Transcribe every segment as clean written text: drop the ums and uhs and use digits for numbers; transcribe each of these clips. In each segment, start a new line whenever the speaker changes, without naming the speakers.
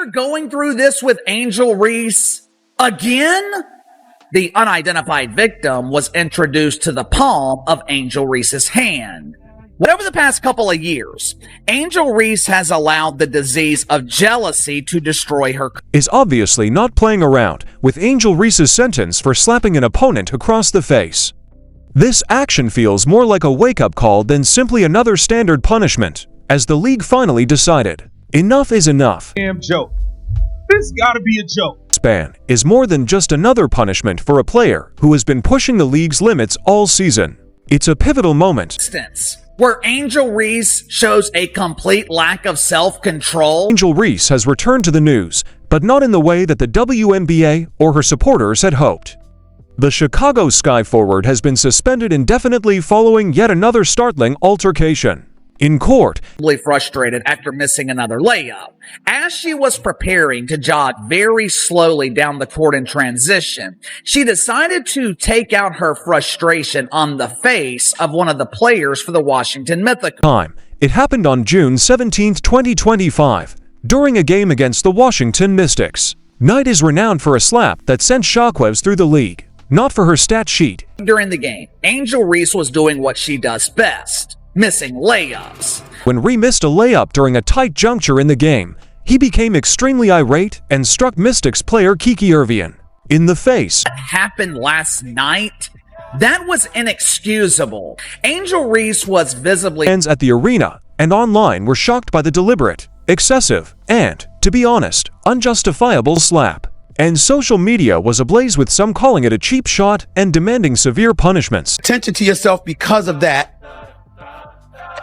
are going through this with Angel Reese again? The unidentified victim was introduced to the palm of Angel Reese's hand. Over the past couple of years, Angel Reese has allowed the disease of jealousy to destroy her.
Is obviously not playing around with Angel Reese's sentence for slapping an opponent across the face. This action feels more like a wake-up call than simply another standard punishment, as the league finally decided, enough is enough.
Damn joke. This gotta be a joke.
Ban is more than just another punishment for a player who has been pushing the league's limits all season. It's a pivotal moment
where Angel Reese shows a complete lack of self-control.
Angel Reese has returned to the news, but not in the way that the WNBA or her supporters had hoped. The Chicago Sky forward has been suspended indefinitely following yet another startling altercation. In court,
Frustrated after missing another layup. As she was preparing to jog very slowly down the court in transition, she decided to take out her frustration on the face of one of the players for the Washington Mythical.
It happened on June 17, 2025, during a game against the Washington Mystics. Knight is renowned for a slap that sent shockwaves through the league, not for her stat sheet.
During the game, Angel Reese was doing what she does best. Missing layups.
When Reese missed a layup during a tight juncture in the game, he became extremely irate and struck Mystics player Kiki Irvian in the face.
What happened last night? That was inexcusable. Angel Reese was visibly...
Fans at the arena and online were shocked by the deliberate, excessive, and, to be honest, unjustifiable slap. And social media was ablaze with some calling it a cheap shot and demanding severe punishments.
Attention to yourself because of that.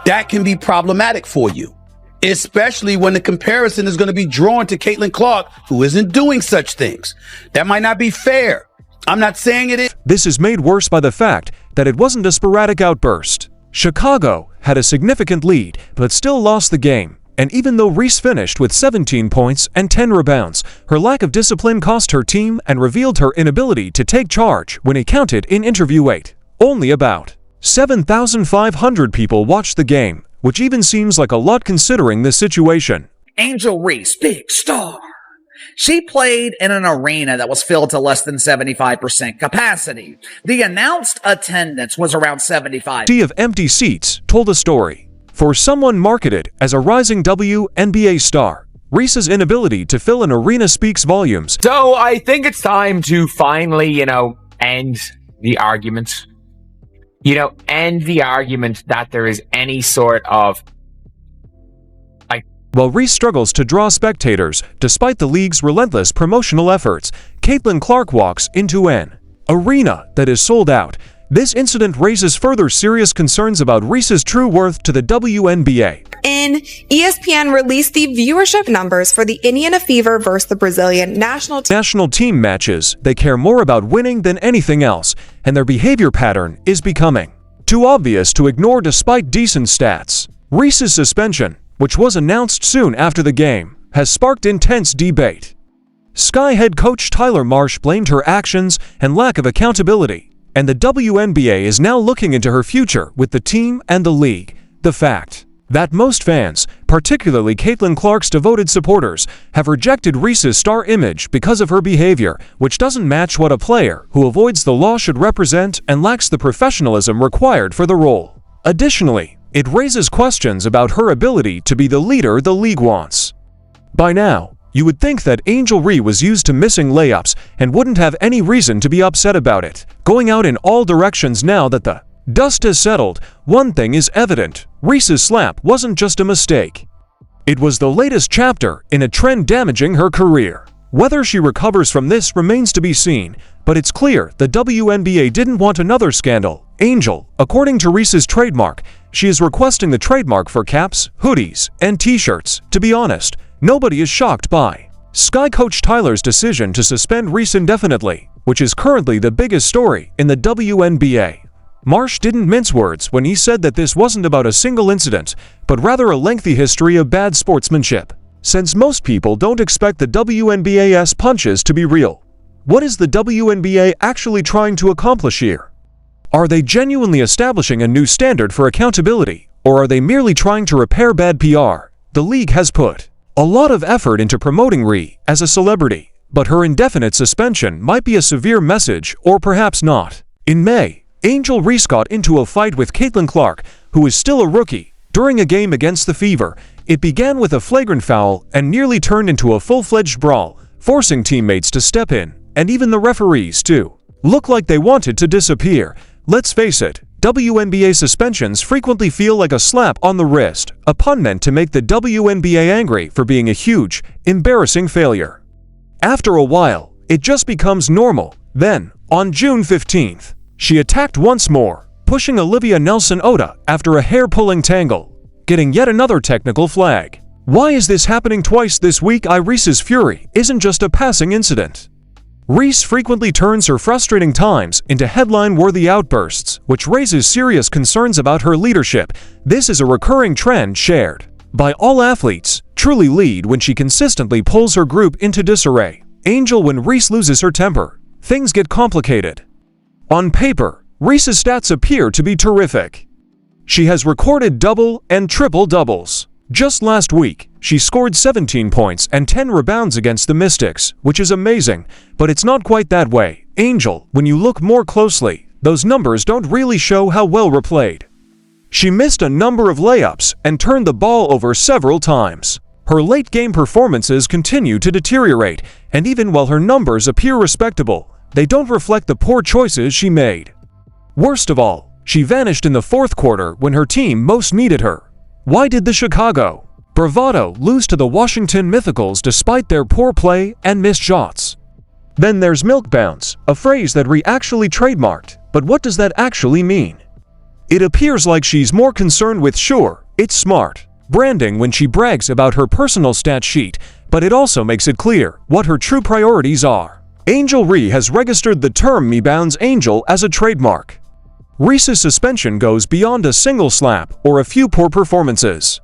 That can be problematic for you, especially when the comparison is going to be drawn to Caitlin Clark, who isn't doing such things. That might not be fair. I'm not saying it is.
This is made worse by the fact that it wasn't a sporadic outburst. Chicago had a significant lead, but still lost the game. And even though Reese finished with 17 points and 10 rebounds, her lack of discipline cost her team and revealed her inability to take charge when it counted in interview 8. Only about 7,500 people watched the game, which even seems like a lot considering the situation.
Angel Reese, big star. She played in an arena that was filled to less than 75% capacity. The announced attendance was around 75.
Sea of empty seats told a story. For someone marketed as a rising WNBA star, Reese's inability to fill an arena speaks volumes.
So I think it's time to finally, end the argument. End the argument that there is any sort of...
While Reese struggles to draw spectators, despite the league's relentless promotional efforts, Caitlin Clark walks into an arena that is sold out. This incident raises further serious concerns about Reese's true worth to the WNBA.
ESPN released the viewership numbers for the Indiana Fever versus the Brazilian national
team matches. They care more about winning than anything else, and their behavior pattern is becoming too obvious to ignore despite decent stats. Reese's suspension, which was announced soon after the game, has sparked intense debate. Sky head coach Tyler Marsh blamed her actions and lack of accountability, and the WNBA is now looking into her future with the team and the league. The fact that most fans, particularly Caitlin Clark's devoted supporters, have rejected Reese's star image because of her behavior, which doesn't match what a player who avoids the law should represent and lacks the professionalism required for the role. Additionally, it raises questions about her ability to be the leader the league wants. By now, you would think that Angel Reese was used to missing layups and wouldn't have any reason to be upset about it. Going out in all directions now that the dust has settled, one thing is evident: Reese's slap wasn't just a mistake. It was the latest chapter in a trend damaging her career. Whether she recovers from this remains to be seen, but it's clear the WNBA didn't want another scandal. Angel, according to Reese's trademark, she is requesting the trademark for caps, hoodies, and t-shirts. To be honest, nobody is shocked by Sky coach Tyler's decision to suspend Reese indefinitely, which is currently the biggest story in the WNBA. Marsh didn't mince words when he said that this wasn't about a single incident, but rather a lengthy history of bad sportsmanship. Since most people don't expect the WNBA's punches to be real, what is the WNBA actually trying to accomplish here? Are they genuinely establishing a new standard for accountability, or are they merely trying to repair bad PR? The league has put a lot of effort into promoting Reese as a celebrity, but her indefinite suspension might be a severe message or perhaps not. In May, Angel Reese got into a fight with Caitlin Clark, who is still a rookie, during a game against the Fever. It began with a flagrant foul and nearly turned into a full-fledged brawl, forcing teammates to step in, and even the referees too. Looked like they wanted to disappear. Let's face it, WNBA suspensions frequently feel like a slap on the wrist, a pun meant to make the WNBA angry for being a huge, embarrassing failure. After a while, it just becomes normal. Then, on June 15th, she attacked once more, pushing Olivia Nelson-Oda after a hair-pulling tangle, getting yet another technical flag. Why is this happening twice this week? Reese's fury isn't just a passing incident. Reese frequently turns her frustrating times into headline-worthy outbursts, which raises serious concerns about her leadership. This is a recurring trend shared by all athletes. Truly lead when she consistently pulls her group into disarray. Angel, when Reese loses her temper, things get complicated. On paper, Reese's stats appear to be terrific. She has recorded double and triple doubles. Just last week, she scored 17 points and 10 rebounds against the Mystics, which is amazing, but it's not quite that way. Angel, when you look more closely, those numbers don't really show how well replayed. She missed a number of layups and turned the ball over several times. Her late-game performances continue to deteriorate, and even while her numbers appear respectable, they don't reflect the poor choices she made. Worst of all, she vanished in the fourth quarter when her team most needed her. Why did the Chicago Bravado lose to the Washington Mythicals despite their poor play and missed shots? Then there's milk bounce, a phrase that Reese actually trademarked, but what does that actually mean? It appears like she's more concerned with it's smart branding when she brags about her personal stat sheet, but it also makes it clear what her true priorities are. Angel Reese has registered the term "me bounds Angel" as a trademark. Reese's suspension goes beyond a single slap or a few poor performances.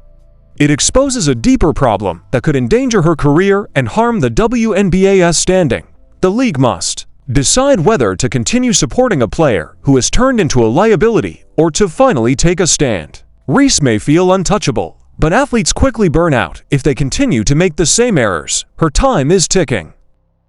It exposes a deeper problem that could endanger her career and harm the WNBA's standing. The league must decide whether to continue supporting a player who has turned into a liability or to finally take a stand. Reese may feel untouchable, but athletes quickly burn out if they continue to make the same errors. Her time is ticking.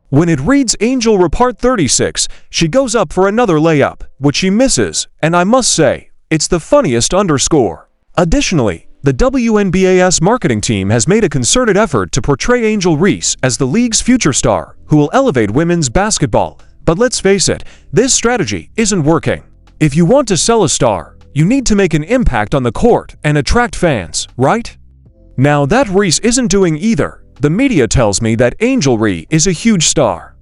When it reads Angel Report 36, she goes up for another layup, which she misses, and I must say, it's the funniest underscore. Additionally, the WNBA's marketing team has made a concerted effort to portray Angel Reese as the league's future star, who will elevate women's basketball. But let's face it, this strategy isn't working. If you want to sell a star, you need to make an impact on the court and attract fans, right? Now that Reese isn't doing either, the media tells me that Angel Reese is a huge star.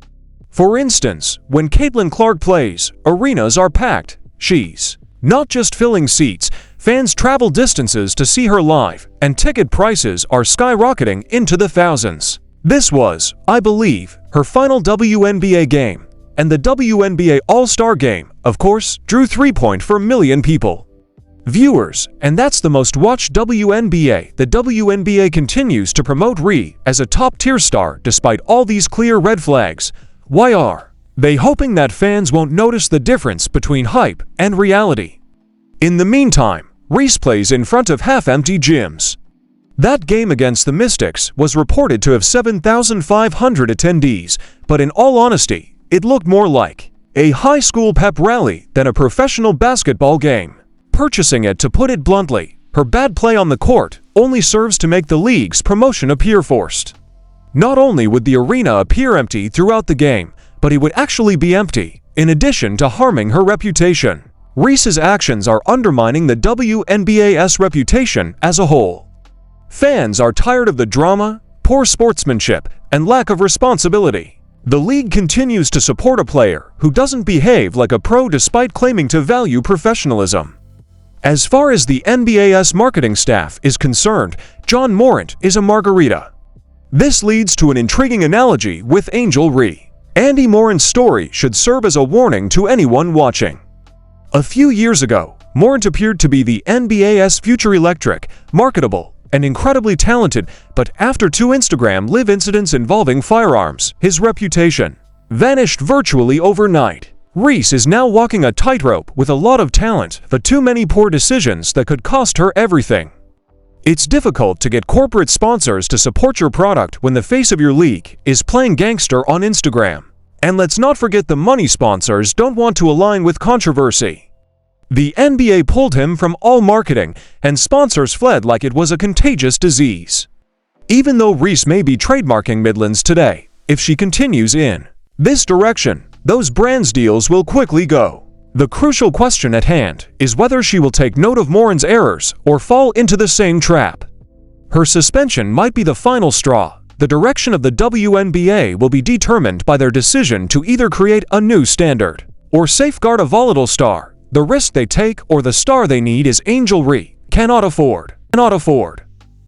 For instance, when Caitlin Clark plays, arenas are packed. She's not just filling seats, fans travel distances to see her live, and ticket prices are skyrocketing into the thousands. This was, I believe, her final WNBA game, and the WNBA All-Star Game, of course, drew 3.4 million people. Viewers, and that's the most watched WNBA. The WNBA continues to promote Reese as a top-tier star despite all these clear red flags. Why are they hoping that fans won't notice the difference between hype and reality? In the meantime, Reese plays in front of half-empty gyms. That game against the Mystics was reported to have 7,500 attendees, but in all honesty, it looked more like a high school pep rally than a professional basketball game. Purchasing it, to put it bluntly, her bad play on the court only serves to make the league's promotion appear forced. Not only would the arena appear empty throughout the game, but it would actually be empty, in addition to harming her reputation. Reese's actions are undermining the WNBA's reputation as a whole. Fans are tired of the drama, poor sportsmanship, and lack of responsibility. The league continues to support a player who doesn't behave like a pro despite claiming to value professionalism. As far as the NBA's marketing staff is concerned, John Morant is a margarita. This leads to an intriguing analogy with Angel Reese. Andy Morant's story should serve as a warning to anyone watching. A few years ago, Morant appeared to be the NBA's future electric, marketable, and incredibly talented, but after 2 Instagram live incidents involving firearms, his reputation vanished virtually overnight. Reese is now walking a tightrope with a lot of talent, but too many poor decisions that could cost her everything. It's difficult to get corporate sponsors to support your product when the face of your league is playing gangster on Instagram. And let's not forget the money sponsors don't want to align with controversy. The NBA pulled him from all marketing, and sponsors fled like it was a contagious disease. Even though Reese may be trademarking Midlands today, if she continues in this direction, those brands deals will quickly go. The crucial question at hand is whether she will take note of Morin's errors or fall into the same trap. Her suspension might be the final straw. The direction of the WNBA will be determined by their decision to either create a new standard or safeguard a volatile star. The risk they take or the star they need is Angel Reese cannot afford.